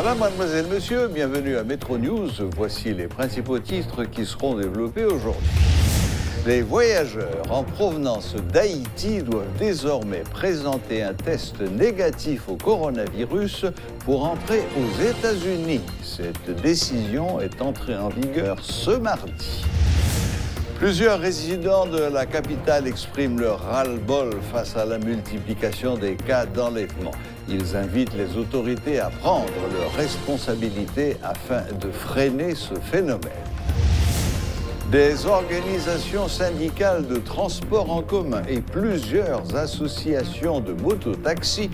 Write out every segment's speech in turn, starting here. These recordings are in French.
Madame, mademoiselle, monsieur, bienvenue à Métro News. Voici les principaux titres qui seront développés aujourd'hui. Les voyageurs en provenance d'Haïti doivent désormais présenter un test négatif au coronavirus pour entrer aux États-Unis. Cette décision est entrée en vigueur ce mardi. Plusieurs résidents de la capitale expriment leur ras-le-bol face à la multiplication des cas d'enlèvement. Ils invitent les autorités à prendre leurs responsabilités afin de freiner ce phénomène. Des organisations syndicales de transport en commun et plusieurs associations de mototaxis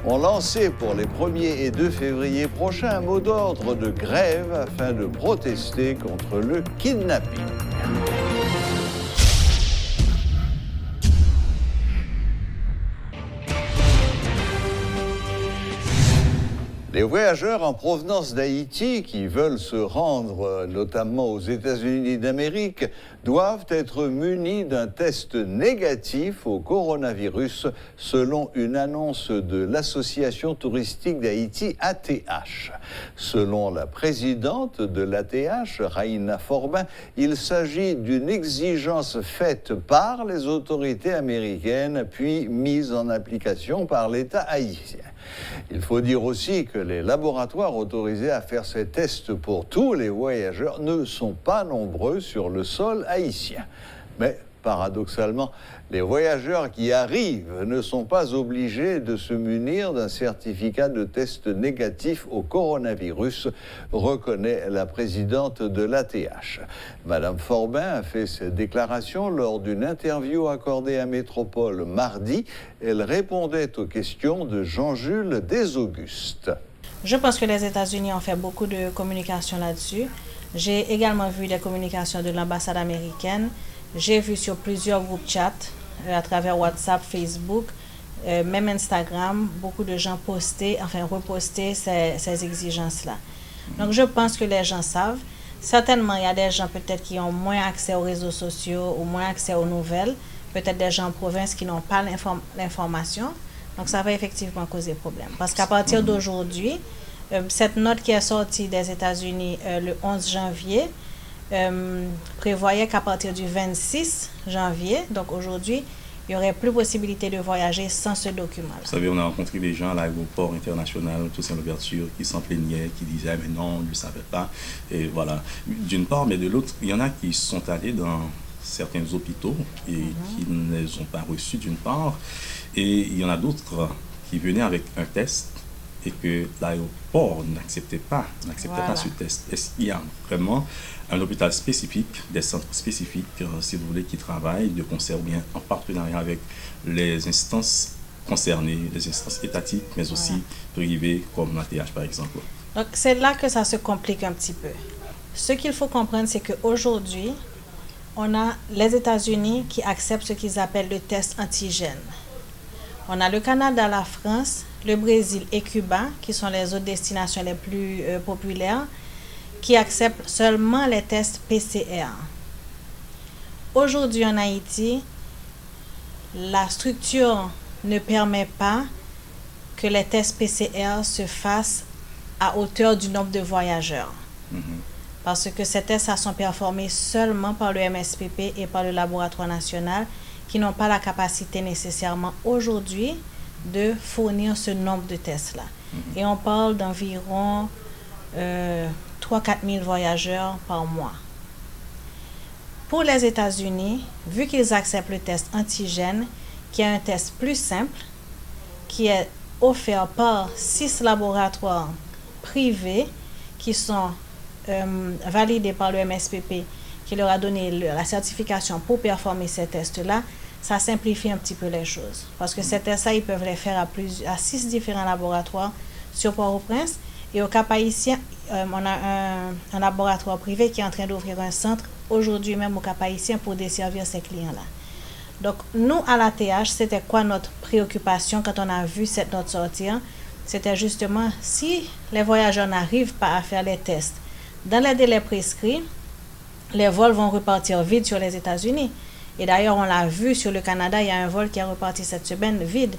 ont lancé pour les 1er et 2 février prochains un mot d'ordre de grève afin de protester contre le kidnapping. Les voyageurs en provenance d'Haïti qui veulent se rendre notamment aux États-Unis d'Amérique doivent être munis d'un test négatif au coronavirus selon une annonce de l'Association touristique d'Haïti, ATH. Selon la présidente de l'ATH, Raïna Forbin, il s'agit d'une exigence faite par les autorités américaines puis mise en application par l'État haïtien. Il faut dire aussi que les laboratoires autorisés à faire ces tests pour tous les voyageurs ne sont pas nombreux sur le sol haïtien. Mais paradoxalement, les voyageurs qui arrivent ne sont pas obligés de se munir d'un certificat de test négatif au coronavirus, reconnaît la présidente de l'ATH. Madame Forbin a fait cette déclaration lors d'une interview accordée à Métropole mardi. Elle répondait aux questions de Jean-Jules Desaugustes. Je pense que les États-Unis ont fait beaucoup de communication là-dessus. J'ai également vu des communications de l'ambassade américaine. J'ai vu sur plusieurs groupes chat, à travers WhatsApp, Facebook, même Instagram, beaucoup de gens reposter ces exigences-là. Donc je pense que les gens savent. Certainement, il y a des gens peut-être qui ont moins accès aux réseaux sociaux ou moins accès aux nouvelles. Peut-être des gens en province qui n'ont pas l'information. Donc ça va effectivement causer problème. Parce qu'à partir d'aujourd'hui, cette note qui est sortie des États-Unis le 11 janvier, prévoyait qu'à partir du 26 janvier, donc aujourd'hui, il n'y aurait plus possibilité de voyager sans ce document. Vous savez, on a rencontré des gens à l'aéroport international, Toussaint Louverture, qui s'en plaignaient, qui disaient « mais non, on ne le savait pas ». Et voilà, d'une part, mais de l'autre, il y en a qui sont allés dans certains hôpitaux et qui ne les ont pas reçus d'une part. Et il y en a d'autres qui venaient avec un test et que l'aéroport n'acceptait pas ce test. Est-ce qu'il y a vraiment un hôpital spécifique, des centres spécifiques, si vous voulez, qui travaillent de concert ou bien en partenariat avec les instances concernées, les instances étatiques, mais aussi privées, comme l'ATH par exemple? Donc c'est là que ça se complique un petit peu. Ce qu'il faut comprendre, c'est qu'aujourd'hui, on a les États-Unis qui acceptent ce qu'ils appellent le test antigène. On a le Canada, la France, le Brésil et Cuba, qui sont les autres destinations les plus populaires, qui acceptent seulement les tests PCR. Aujourd'hui en Haïti, la structure ne permet pas que les tests PCR se fassent à hauteur du nombre de voyageurs. Parce que ces tests sont performés seulement par le MSPP et par le laboratoire national qui n'ont pas la capacité nécessairement aujourd'hui de fournir ce nombre de tests-là. Et on parle d'environ 3-4 000 voyageurs par mois. Pour les États-Unis, vu qu'ils acceptent le test antigène, qui est un test plus simple, qui est offert par 6 laboratoires privés qui sont validés par le MSPP, qui leur a donné la certification pour performer ces tests-là, ça simplifie un petit peu les choses. Parce que ces tests-là, ils peuvent les faire à 6 différents laboratoires sur Port-au-Prince. Et au Cap-Haïtien, on a un laboratoire privé qui est en train d'ouvrir un centre aujourd'hui même au Cap-Haïtien pour desservir ces clients-là. Donc, nous, à l'ATH, c'était quoi notre préoccupation quand on a vu cette note sortir? C'était justement, si les voyageurs n'arrivent pas à faire les tests dans les délais prescrits, les vols vont repartir vides sur les États-Unis. Et d'ailleurs, on l'a vu sur le Canada, il y a un vol qui est reparti cette semaine vide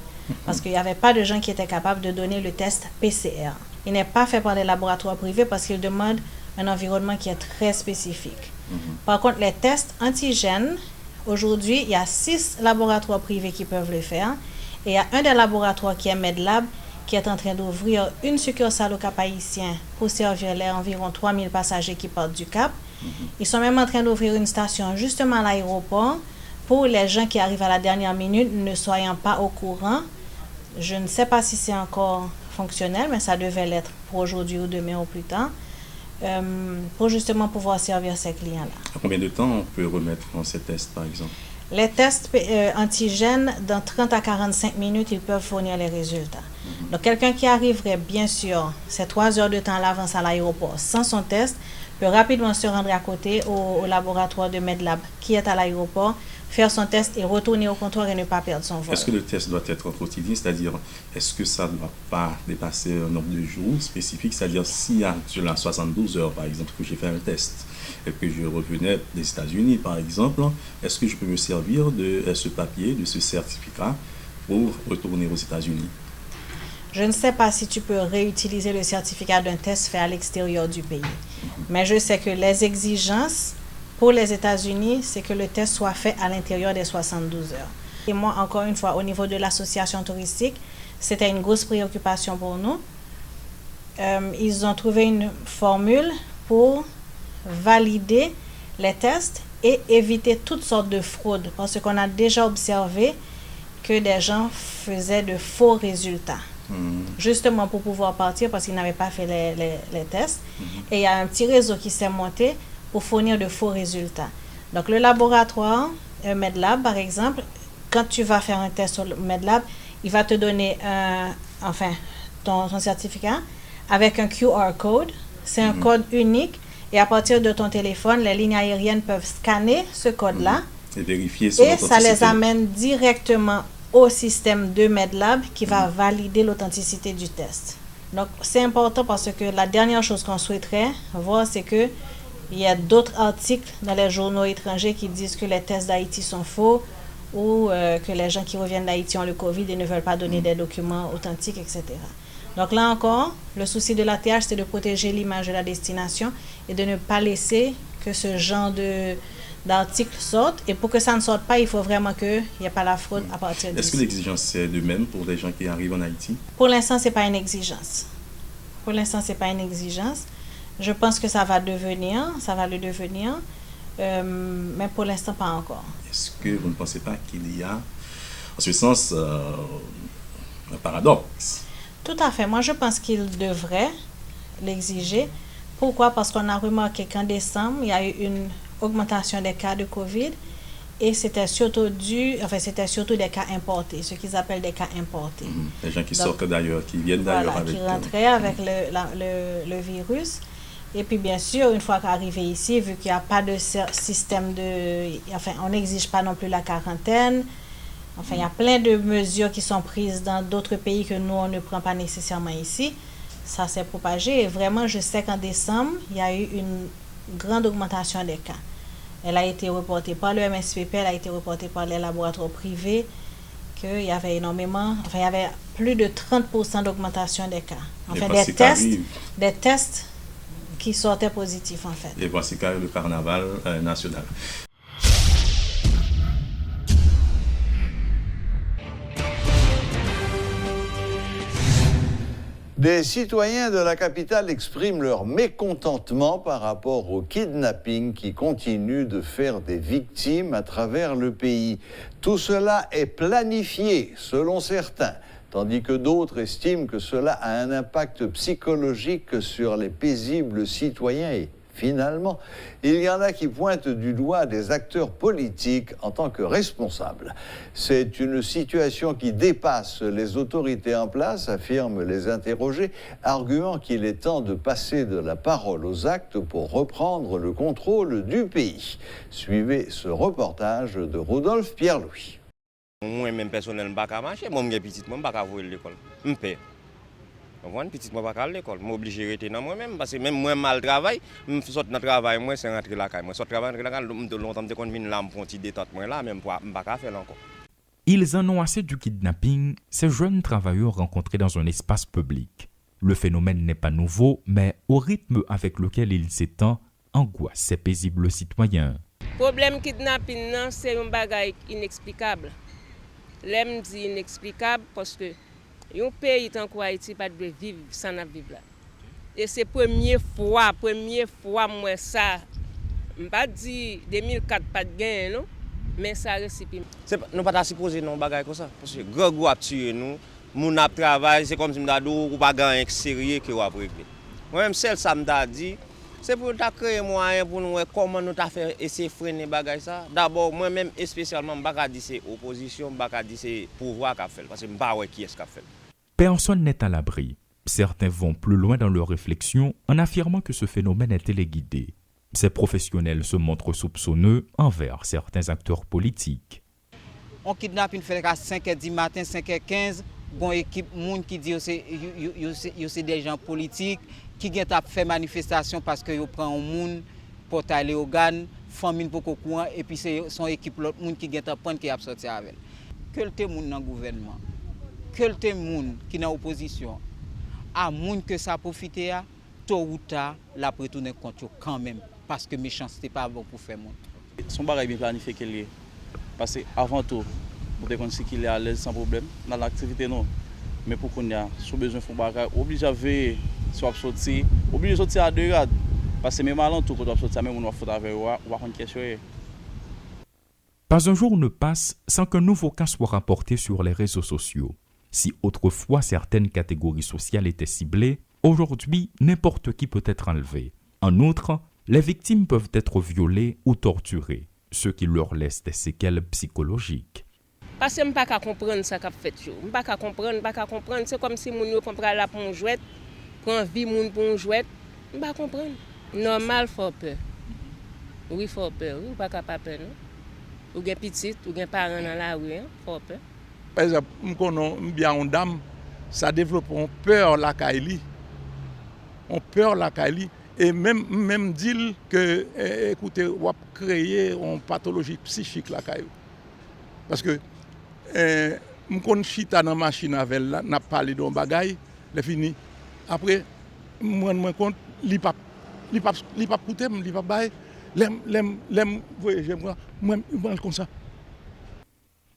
parce qu'il n'y avait pas de gens qui étaient capables de donner le test PCR. il n'est pas fait par des laboratoires privés parce qu'il demande un environnement qui est très spécifique. Par contre, les tests antigènes, aujourd'hui, il y a 6 laboratoires privés qui peuvent le faire. Et il y a un des laboratoires qui est MedLab, qui est en train d'ouvrir une succursale au Cap-Haïtien pour servir les environ 3000 passagers qui partent du Cap. Ils sont même en train d'ouvrir une station justement à l'aéroport pour les gens qui arrivent à la dernière minute ne soyant pas au courant. Je ne sais pas si c'est encore fonctionnel, mais ça devait l'être pour aujourd'hui ou demain ou plus tard, pour justement pouvoir servir ces clients-là. À combien de temps on peut remettre ces tests, par exemple? Les tests antigènes, dans 30 à 45 minutes, ils peuvent fournir les résultats. Donc, quelqu'un qui arriverait, bien sûr, c'est 3 heures de temps à l'avance à l'aéroport sans son test, peut rapidement se rendre à côté au laboratoire de MedLab qui est à l'aéroport, faire son test et retourner au comptoir et ne pas perdre son vol. Est-ce que le test doit être quotidien, c'est-à-dire est-ce que ça ne doit pas dépasser un nombre de jours spécifique, c'est-à-dire si sur la 72 heures par exemple que j'ai fait un test et que je revenais des États-Unis par exemple, est-ce que je peux me servir de ce papier, de ce certificat pour retourner aux États-Unis? Je ne sais pas si tu peux réutiliser le certificat d'un test fait à l'extérieur du pays, mais je sais que les exigences pour les États-Unis, c'est que le test soit fait à l'intérieur des 72 heures. Et moi, encore une fois, au niveau de l'association touristique, c'était une grosse préoccupation pour nous. Ils ont trouvé une formule pour valider les tests et éviter toutes sortes de fraudes, parce qu'on a déjà observé que des gens faisaient de faux résultats. Justement pour pouvoir partir parce qu'ils n'avaient pas fait les tests. Et il y a un petit réseau qui s'est monté pour fournir de faux résultats. Donc, le laboratoire MedLab, par exemple, quand tu vas faire un test sur le MedLab, il va te donner ton certificat avec un QR code. C'est un code unique. Et à partir de ton téléphone, les lignes aériennes peuvent scanner ce code-là. Et vérifier son authenticité. Et ça les amène directement au système de MedLab qui va valider l'authenticité du test. Donc, c'est important parce que la dernière chose qu'on souhaiterait voir, c'est que il y a d'autres articles dans les journaux étrangers qui disent que les tests d'Haïti sont faux ou que les gens qui reviennent d'Haïti ont le COVID et ne veulent pas donner des documents authentiques, etc. Donc là encore, le souci de l'ATH, c'est de protéger l'image de la destination et de ne pas laisser que ce genre d'articles sortent. Et pour que ça ne sorte pas, il faut vraiment qu'il n'y ait pas la fraude à partir d'ici. Est-ce que l'exigence c'est de même pour les gens qui arrivent en Haïti? Pour l'instant, ce n'est pas une exigence. Pour l'instant, ce n'est pas une exigence. Je pense que ça va le devenir, mais pour l'instant, pas encore. Est-ce que vous ne pensez pas qu'il y a, en ce sens, un paradoxe? Tout à fait. Moi, je pense qu'il devrait l'exiger. Pourquoi? Parce qu'on a remarqué qu'en décembre, il y a eu une augmentation des cas de COVID et c'était surtout des cas importés, ce qu'ils appellent des cas importés. Les gens qui sortent d'ailleurs, qui viennent d'ailleurs avec... qui rentraient avec le virus. Et puis, bien sûr, une fois qu'arrivé ici, vu qu'il n'y a pas de système on n'exige pas non plus la quarantaine. Enfin, il y a plein de mesures qui sont prises dans d'autres pays que nous, on ne prend pas nécessairement ici. Ça s'est propagé. Et vraiment, je sais qu'en décembre, il y a eu une grande augmentation des cas. Elle a été reportée par le MSPP, elle a été reportée par les laboratoires privés, qu'il y avait il y avait plus de 30% d'augmentation des cas. Enfin, des tests qui sortaient positifs, en fait. Et voici le carnaval national. Des citoyens de la capitale expriment leur mécontentement par rapport au kidnapping qui continue de faire des victimes à travers le pays. Tout cela est planifié, selon certains, tandis que d'autres estiment que cela a un impact psychologique sur les paisibles citoyens. Et finalement, il y en a qui pointent du doigt des acteurs politiques en tant que responsables. C'est une situation qui dépasse les autorités en place, affirment les interrogés, arguant qu'il est temps de passer de la parole aux actes pour reprendre le contrôle du pays. Suivez ce reportage de Rodolphe Pierre-Louis. Moi-même, personnellement, je ne peux pas marcher. Moi, je suis petit, je ne peux pas aller à l'école. Je peux. Moi, petit, je ne peux pas aller à l'école. Je suis obligé de rester dans moi-même. Parce que même moi, mal travail, je sors dans le travail, moi, c'est rentrer là. Moi, je travaille dans le travail, longtemps, je suis là, je suis détente, là, même je ne peux pas faire encore. Ils en ont assez du kidnapping, ces jeunes travailleurs rencontrés dans un espace public. Le phénomène n'est pas nouveau, mais au rythme avec lequel il s'étend, angoisse ces paisibles citoyens. Le problème kidnapping, c'est un bagage inexplicable. L'aime dit inexplicable parce que un pays tant qu'Haïti pas de vivre sans vivre là. Et c'est première fois moi ça. Je ne pas dire 2004 pas de gain non, mais ça récipient. Nous pas supposé non bagage comme ça parce que gros a tué nous, mon a travail, c'est comme si m'da dou ou pas gain sérieux que va régler. Moi même celle ça m'da dit c'est pour ta créer moyen pour nous comment nous ta faire essayer freiner bagage ça. D'abord moi même spécialement m'pa dire c'est opposition, m'pa dire c'est pouvoir qu'a fait parce que m'pa ouais qui est-ce qu'a fait. Personne n'est à l'abri. Certains vont plus loin dans leurs réflexions en affirmant que ce phénomène est téléguidé. Ces professionnels se montrent soupçonneux envers certains acteurs politiques. On kidnappe une fait à 5h du matin, 5h15, bon équipe moun qui dit que c'est des gens politiques qui viennent faire manifestation parce que yo prend un monde pour aller au GAN, famille pour courant et puis c'est son équipe l'autre monde qui vient prendre qui a sorti avec. Que le monde dans le gouvernement, que le monde qui dans opposition, à monde que ça profite à tôt ou tard la retourner contre quand même parce que méchanceté pas bon pour faire monde. Son bagage bien planifié qu'il est parce que avant tout pour te connaître qu'il est à l'aise sans problème dans l'activité non mais pour qu'on a sous besoin font bagage obligé à veiller soit sortir obligé sortir à deux grades parce que même alentour quand on sortir même on va faire avec ou va prendre question. Pas un jour ne passe sans qu'un nouveau cas soit rapporté sur les réseaux sociaux. Si autrefois certaines catégories sociales étaient ciblées, aujourd'hui n'importe qui peut être enlevé. En outre, les victimes peuvent être violées ou torturées, ce qui leur laisse des séquelles psychologiques. Parce que je ne peux pas comprendre ce qu'a fait. Je ne peux pas comprendre. C'est comme si je comprends là pour un jouet, prend vie pour un jouet. Je ne peux pas comprendre. Normal, il faut peur. Oui, il faut peur. Oui, pas peur. Non? Ou des petites, ou des parents dans la rue, il faut peur. Par exemple, je connais bien une dame, ça développe une peur la Kaili. On peur la Kaili. Et même dit que, écoutez, on va créer une pathologie psychique la Kaili. Parce que, je connais chita dans la machine avec elle, n'a parlé d'un bagaille, c'est fini. Après, je me compte, il pas coûter, il pas bailler. Moi, comme ça.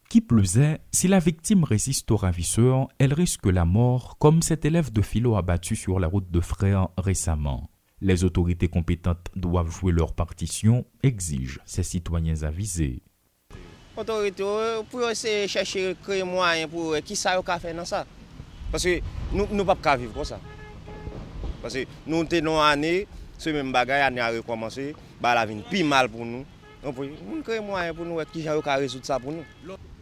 Qui plus est, si la victime résiste au ravisseur, elle risque la mort, comme cet élève de philo abattu sur la route de Frères récemment. Les autorités compétentes doivent jouer leur partition, exigent ces citoyens avisés. Autorité pour essayer de chercher créer moyen pour qui ça a fait dans ça. Parce que nous ne pouvons pas vivre comme ça. Parce que nous sommes dans l'année, ce même bagage année a recommencé, la vie plus mal pour nous. Nous créer moyen pour nous qui ça a résoudre ça pour nous.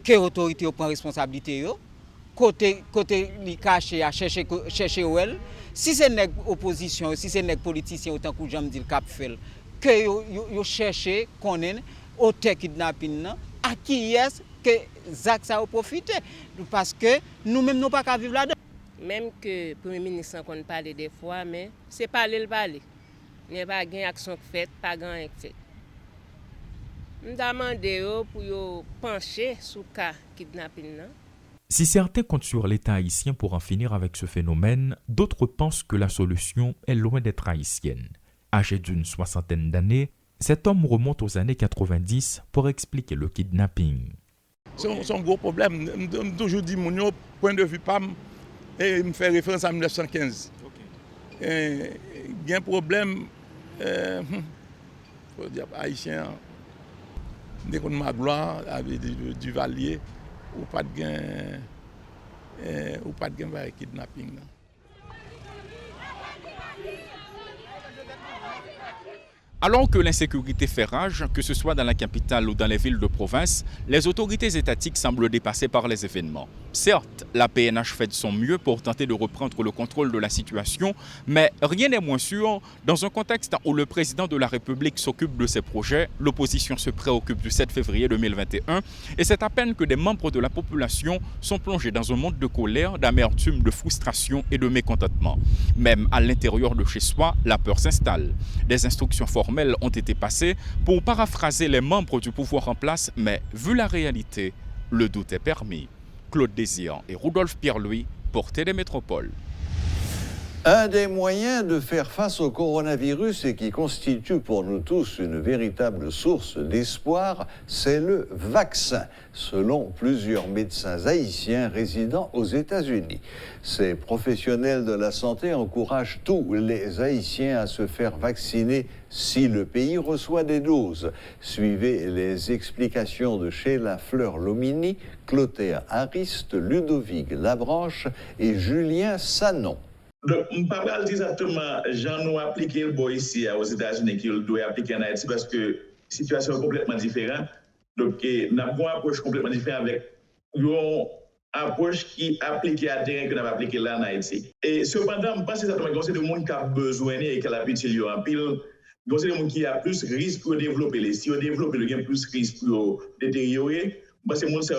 Que l'autorité prend responsabilité côté li caché à chercher elle. Si c'est une opposition, si c'est une politicien autant que j'aime dire cap fait que yo chercher connaître auteur kidnapping à qui est que Zach ça a profité parce que nous-mêmes nous pas qu'à vivre là-dedans. Même que le Premier ministre qu'on parle des fois, mais c'est parler le parler. Il n'y a pas gain action faite, pas gain fait. Je demande pour pencher sur le cas kidnapping. Si certains comptent sur l'État haïtien pour en finir avec ce phénomène, d'autres pensent que la solution est loin d'être haïtienne. Âgé d'une 60aine d'années, cet homme remonte aux années 90 pour expliquer le kidnapping. C'est un gros problème. Je toujours dis mon point de vue PAM et me fait référence à 1915. Il y a un problème faut dire haïtien dès qu'on ma gloire avec du Valier ou pas de gain avec kidnapping. Alors que l'insécurité fait rage, que ce soit dans la capitale ou dans les villes de province, les autorités étatiques semblent dépassées par les événements. Certes, la PNH fait de son mieux pour tenter de reprendre le contrôle de la situation, mais rien n'est moins sûr. Dans un contexte où le président de la République s'occupe de ses projets, l'opposition se préoccupe du 7 février 2021, et c'est à peine que des membres de la population sont plongés dans un monde de colère, d'amertume, de frustration et de mécontentement. Même à l'intérieur de chez soi, la peur s'installe. Des instructions formelles ont été passées pour paraphraser les membres du pouvoir en place, mais vu la réalité, le doute est permis. Claude Désir et Rudolph Pierre-Louis pour Télémétropole. Un des moyens de faire face au coronavirus et qui constitue pour nous tous une véritable source d'espoir, c'est le vaccin, selon plusieurs médecins haïtiens résidant aux États-Unis. Ces professionnels de la santé encouragent tous les Haïtiens à se faire vacciner si le pays reçoit des doses. Suivez les explications de Sheila Fleur-Lomini, Clotaire Ariste, Ludovic Labranche et Julien Sanon. Donc, je ne peux pas dire exactement, j'en ai appliqué le bois ici aux États-Unis qui doit appliquer en Haïti parce que la situation est complètement différente. Donc, nous avons une approche complètement différente avec une approche qui est appliquée à terrain que nous avons appliqué là en Haïti. Et cependant, je pense exactement que c'est des gens qui ont besoin et qui ont l'habitude en pile. Donc, c'est des gens qui ont plus de risques pour développer. Si on développe, il y a plus de risques pour détériorer. Parce que les gens, ça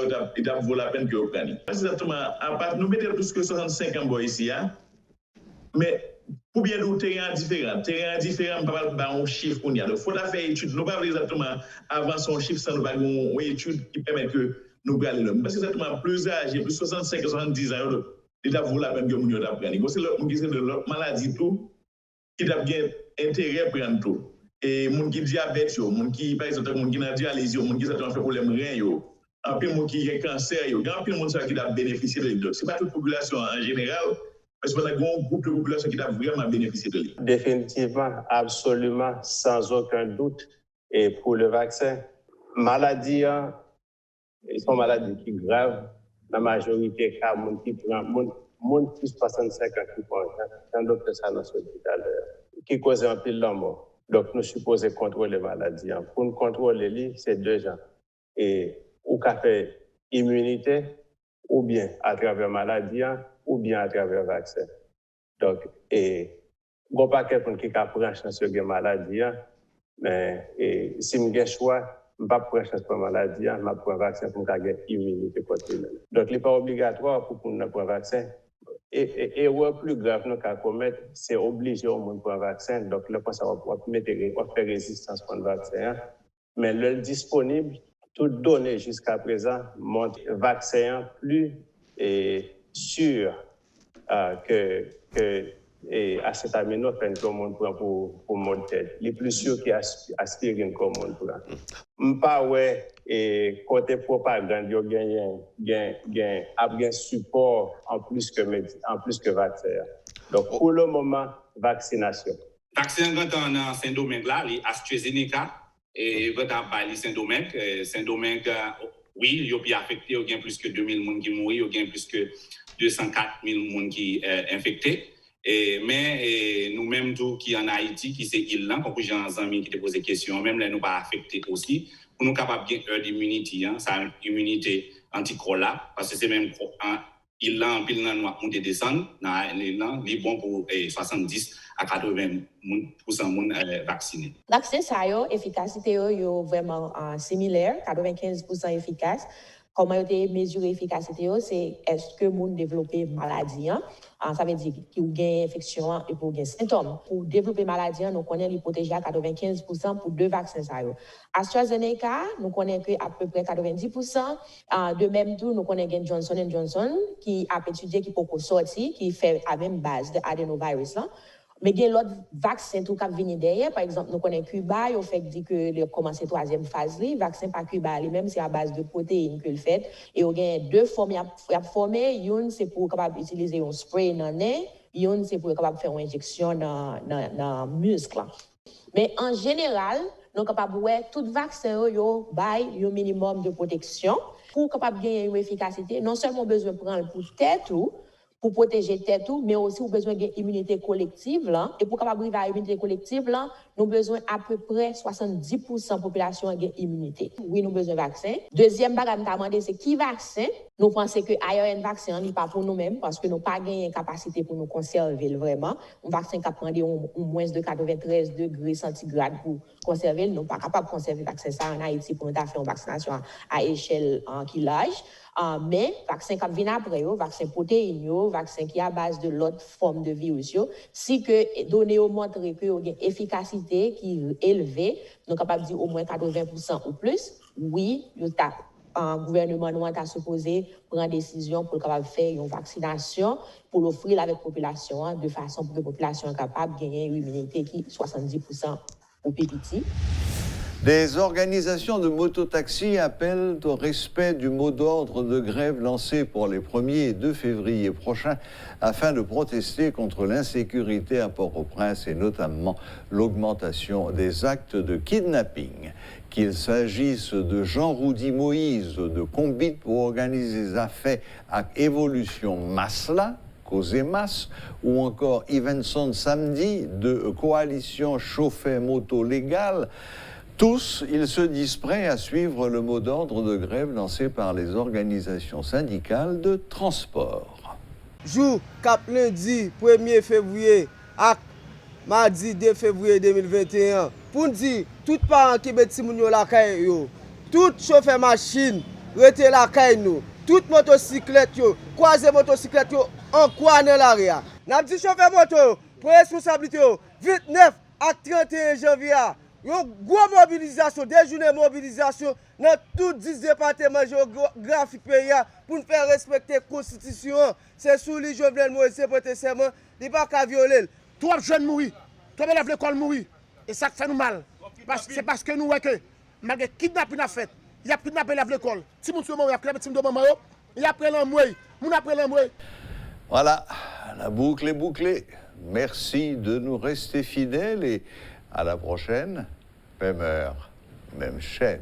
vaut la peine que vous preniez. Exactement, à part, nous mettons plus que 65 ans ici, hein? Mais pour bien nous, terrain différent, on ne peut pas un chiffre qu'on y a. Donc, il faut faire une étude. Nous ne pouvons pas exactement avancer un chiffre sans nous faire une étude qui permet que nous gagnions. Parce que exactement, plus âgé, plus 65 70 ans, il vaut la peine que nous apprenions. C'est l'autre maladie tout qui a bien intérêt à prendre tout. Et les gens qui ont diabète, les gens qui, par exemple, qui ont dialyse, les gens qui ont problème rein, en plus, les gens qui ont cancer, il y a plus de gens qui ont bénéficié de l'île. Ce n'est pas toute la population en général. Parce qu'on a un groupe de population qui a vraiment bénéficié de lui. Définitivement, absolument, sans aucun doute. Et pour le vaccin, maladies sont maladies qui graves. La majorité des cas, les qui prend, les plus de 65 ans qui prend, un docteur Sanos l'hôpital, qui cause un pile de mort. Donc, nous supposons contrôler les maladies. Pour nous contrôler, c'est deux gens. Et ou qu'a fait immunité, ou bien à travers maladie, ou bien à travers le vaccin. Donc, il n'y a pas quelqu'un qui a pris une chance sur la maladie, mais si je ai choix, je ne vais pas prendre chance pour la maladie, je vais prendre un vaccin pour avoir une immunité contre lui. Donc, il n'est pas obligatoire pour qu'on prenne un vaccin. Et le plus grave qu'on commettre, c'est obliger au monde pour un vaccin. Donc, le point, ça va faire résistance pour le vaccin. Mais le disponible, tout donné jusqu'à présent, montre le vaccin plus sûr que acétaminophène comme on prend pour mon tête. Les plus sûr qu'aspirine comme on prend. Je ne pas et côté propagande, il y a un support en plus que vaccin. Donc pour le moment, vaccination. Vaccin dans ce domaine-là, les AstraZeneca et dans Saint-Domingue, oui, il y a affecté, il y a plus que 2000 personnes qui mourent, il y a plus que 204 000 personnes qui sont infectées. Mais nous-mêmes, qui en Haïti, qui c'est île là, comme j'ai un ami qui te pose des questions, même là, nous pas affectés aussi, pour nous capables de herd immunity, ça une immunité anticorps là, parce que c'est même île là, en pile là, nous monter descendre, il est bon pour 70 à 80% de vaccinés. Le vaccin, ça a efficacité est vraiment similaire, 95% efficace. Comment on mesure l'efficacité, c'est est-ce que les gens développent une maladie, ça veut dire qu'ils ont une infection et pour des symptômes. Pour développer une maladie, nous connaissons l'hypothèse à 95% pour deux vaccins. AstraZeneca, nous connaissons à peu près 90%. De même tout, nous connaissons Johnson & Johnson qui a étudié qui peut sortir, qui fait la même base de l'adénovirus. Mais il y a l'autre vaccin qui vient derrière. Par exemple, nous connaissons Cuba, il fait dit que le commence la troisième phase. Le vaccin par Cuba, lui-même, c'est à base de protéines que le fait. Et il y a deux formes à former. Une, c'est pour capable utiliser un spray dans le nez. Une, c'est pour capable faire une injection dans le muscle. Mais en général, nous sommes capables de tout vaccin a un minimum de protection pour capable gagner une efficacité. Non seulement besoin de prendre pour tête ou pour protéger tête tout, mais aussi besoin d'une immunité collective là. Et pour capable arriver à l'immunité collective là, nous avons besoin à peu près 70% de la population a immunité. Oui, nous avons besoin de vaccin. Deuxième bagage nous demandé c'est qui vaccin. Nous pensons que ARN vaccin n'est pas pour nous-mêmes parce que nous n'avons pas gagné capacité pour nous conserver vraiment. Un vaccin qui prend moins de 93 degrés centigrades pour conserver. Nous ne sommes pas capables de conserver le vaccin ça en Haïti pour nous faire une vaccination à échelle en killage. Mais vaccin qui vient après, vaccin protéine, vaccin qui est à base de l'autre forme de virus, si que données montrent que y a une efficacité qui est élevée, nous sommes capables de dire au moins 80% ou plus, oui, il y a gouvernement nous a supposé prendre décision pour capable faire une vaccination pour l'offrir avec la population de façon pour que la population soit capable de gagner une immunité qui est 70% au PPT. Des organisations de mototaxis appellent au respect du mot d'ordre de grève lancé pour les 1er et 2 février prochains afin de protester contre l'insécurité à Port-au-Prince et notamment l'augmentation des actes de kidnapping. Qu'il s'agisse de Jean-Roudy Moïse, de Combit pour organiser des affaires à évolution Masla, Causé Masse, ou encore Evenson Samedi de Coalition Chauffeur Moto Légal, tous, ils se disent prêts à suivre le mot d'ordre de grève lancé par les organisations syndicales de transport. Jour cap lundi 1er février à mardi 2 février 2021, pour dire tout parents qui beti moun yo la kay yo, tout chauffeur machine rete la kay nous, tout motocyclette yo, croiser motocyclette yo en quoi dans l'arrière. N'a dit chauffeur moto pour responsabilité 29 à 31 janvier. Une grosse mobilisation, des journées de mobilisation dans tous 10 départements géographiques pays pour nous faire respecter la Constitution. C'est sous les Jovenel Moïse porté serment, il n'y a pas qu'à violer. Tout le jeune mourir, tout le élève l'école mourir. Et ça fait nous mal. C'est parce que nous voyons que, malgré kidnapping à fait, il y a kidnappé l'élève l'école. Si nous sommes morts, il y a kidnappé maman, il y a pris l'embrouille, nous avons pris l'embrouille. Voilà, la boucle est bouclée. Merci de nous rester fidèles et à la prochaine. Même heure, même chaîne.